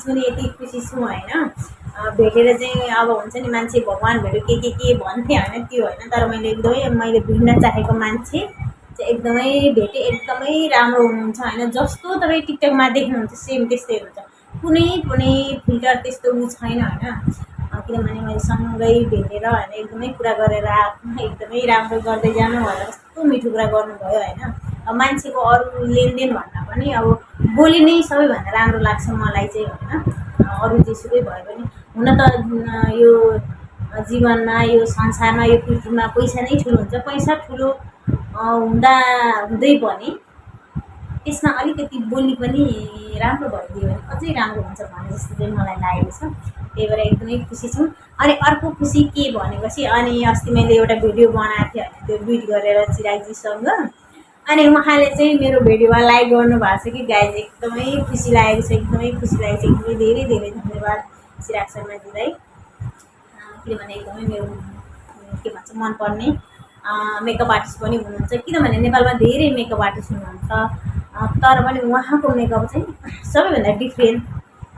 पनि यति खुसी छु होइन। भेटेर चाहिँ अब हुन्छ नि मान्छे भगवान् भेट्यो के भन्थे होइन, त्यो होइन। तर मैले भिड्न चाहेको मान्छे चाहिँ एकदमै भेटेँ, एकदमै राम्रो हुनुहुन्छ होइन। जस्तो तपाईँ टिकटकमा देख्नुहुन्छ सेम त्यस्तै हुन्छ, कुनै पनि फिल्टर त्यस्तो छैन होइन। किनभने मैले सँगै भेटेर होइन एकदमै कुरा गरेर एकदमै राम्रो गर्दै जानु भनेर कस्तो मिठो कुरा गर्नुभयो होइन। अब मान्छेको अरू लेनदेन भन्दा पनि अब बोली नै सबैभन्दा राम्रो लाग्छ मलाई चाहिँ होइन। अरू जेसुकै भए पनि हुन त यो जीवनमा यो संसारमा यो पृथ्वीमा पैसा नै ठुलो हुन्छ। पैसा ठुलो हुँदै पनि त्यसमा अलिकति बोली पनि राम्रो भइदियो भने अझै राम्रो हुन्छ भने जस्तो चाहिँ मलाई लागेको छ। त्यही भएर एकदमै खुसी छु। अनि अर्को खुसी के भनेपछि अनि अस्ति मैले एउटा भिडियो बनाएको थिएँ होइन, त्यो ट्विट गरेर चिरागजीसँग। अनि उहाँले चाहिँ मेरो भिडियोमा लाइक गर्नुभएको छ कि गाइज, एकदमै खुसी लागेको छ, एकदमै खुसी लागेको छ। एकदमै धेरै धेरै धन्यवाद चिराग शर्माजीलाई। किनभने एकदमै मेरो के भन्छ मनपर्ने मेकअप आर्टिस्ट पनि हुनुहुन्छ। किनभने नेपालमा धेरै मेकअप आर्टिस्ट हुनुहुन्छ, तर पनि उहाँको मेकअप चाहिँ सबैभन्दा डिफ्रेन्ट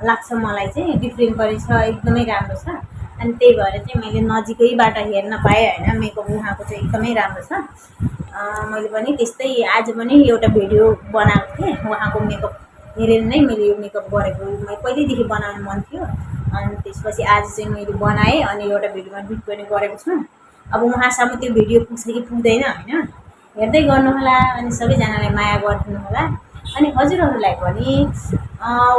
लाग्छ मलाई चाहिँ। डिफ्रेन्ट पनि छ, एकदमै राम्रो छ। अनि त्यही भएर चाहिँ मैले नजिकैबाट हेर्न पाएँ होइन, मेकअप उहाँको चाहिँ एकदमै राम्रो छ। मैले पनि त्यस्तै आज पनि एउटा भिडियो बनाएको थिएँ उहाँको मेकअप हेरेर नै। मैले यो मेकअप गरेको मैले पहिल्यैदेखि बनाउनु मन थियो। अनि त्यसपछि आज चाहिँ मैले बनाएँ अनि एउटा भिडियोमा ट्विट पनि गरेको छु। अब उहाँसम्म त्यो भिडियो पुग्छ कि पुग्दैन होइन, हेर्दै गर्नुहोला अनि सबैजनालाई माया गरिदिनु होला। अनि हजुरहरूलाई पनि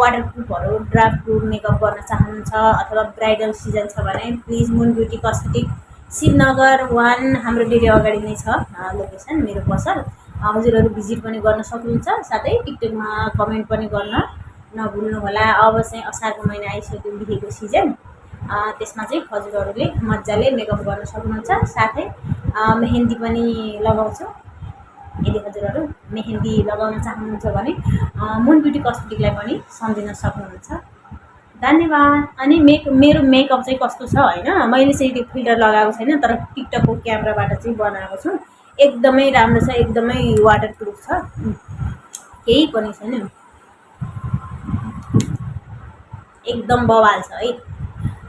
वाटरप्रुफहरू ड्राफ्ट प्रुफ मेकअप गर्न चाहनुहुन्छ अथवा ब्राइडल सिजन छ भने please moon beauty cosmetic Shivnagar 1 हाम्रो डेली अगाडि नै छ लोकेसन, मेरो पसल। हजुरहरू भिजिट पनि गर्न सक्नुहुन्छ। साथै टिकटकमा कमेन्ट पनि गर्न नभुल्नुहोला। अब चाहिँ असारको महिना आइसक्यो, बिहेको सिजन, त्यसमा चाहिँ हजुरहरूले मजाले मेकअप गर्न सक्नुहुन्छ। साथै मेहेन्दी पनि लगाउँछु। यदि हजुरहरू मेहेन्दी लगाउन चाहनुहुन्छ भने मुन ब्युटी कस्मेटिकलाई पनि सम्झिन सक्नुहुन्छ। धन्यवाद। अनि मेरो मेकअप चाहिँ कस्तो छ होइन, मैले चाहिँ त्यो फिल्टर लगाएको छैन, तर टिकटकको क्यामेराबाट चाहिँ बनाएको छु। एकदमै राम्रो छ, एकदमै वाटरप्रुफ छ, केही पनि छैन, एकदम बवाल छ है।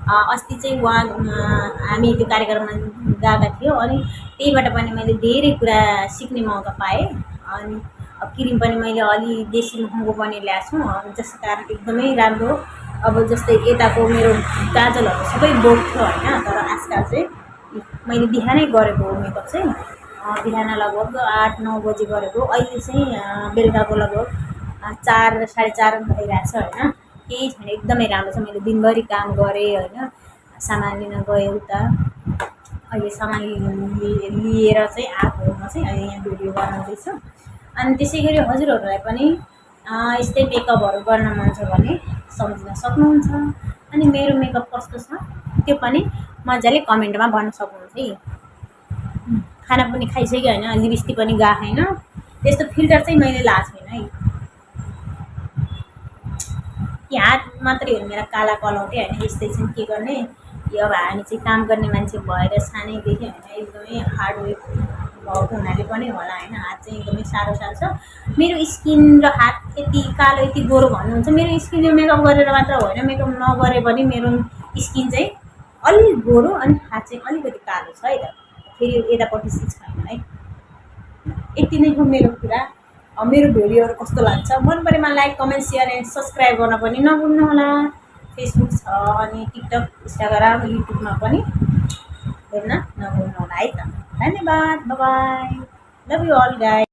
अस्ति चाहिँ हामी त्यो कार्यक्रममा गएका थियौँ अनि त्यहीबाट पनि मैले धेरै कुरा सिक्ने मौका पाएँ। अनि क्रिम पनि मैले अलि बेसी महँगो पनि ल्याएको छु, जसको कारण एकदमै राम्रो। अब जस्तै यताको मेरो काजलहरू सबै बोक्थ्यो होइन, तर आजकल चाहिँ मैले बिहानै गरेको मेकअप चाहिँ बिहान लगभग 8-9 बजी गरेको, अहिले चाहिँ बेलुकाको लगभग 4 साढे 4 भइरहेछ होइन। केही छैन, एकदमै राम्रो छ। मैले दिनभरि काम गरेँ होइन, सामान लिन गएँ उता, अहिले सामान लिएर चाहिँ आएको म चाहिँ अहिले यहाँ भिडियो बनाउँदैछु। अनि त्यसै गरी हजुरहरूलाई पनि यस्तै मेकअपहरू गर्न मन छ भने सम्झिन सक्नुहुन्छ। अनि मेरो मेकअप कस्तो छ त्यो पनि मजाले कमेन्टमा भन्न सक्नुहुन्छ है। खाना पनि खाइसक्यो होइन, लिपस्टिक पनि गएको छैन, त्यस्तो फिल्टर चाहिँ मैले लगाएको छैन है। कि हात मात्रै हो मेरा काला कलौटे होइन, यस्तै चाहिँ के गर्ने। यो अब हामी चाहिँ काम गर्ने मान्छे भएर सानैदेखि होइन एकदमै हार्डवर्क भएको हुनाले पनि होला होइन, हात चाहिँ एकदमै साह्रो छ। मेरो स्किन र हात यति कालो यति गोरो भन्नुहुन्छ, मेरो स्किनले मेकअप गरेर मात्र होइन, मेकअप नगरे पनि मेरो स्किन चाहिँ अलिक गोरो अनि हात चाहिँ अलिकति कालो छ है त, फेरि यतापट्टि छैन है। यति नै हो मेरो कुरा। मेरो भिडियोहरू कस्तो लाग्छ मन परेमा like comment share and subscribe गर्न पनि नभुल्नुहोला। फेसबुक छ अनि टिकटक इन्स्टाग्राम युट्युबमा पनि हेर्न नभुल्नुहोला है त। धन्यवाद, bye bye, love you all guys.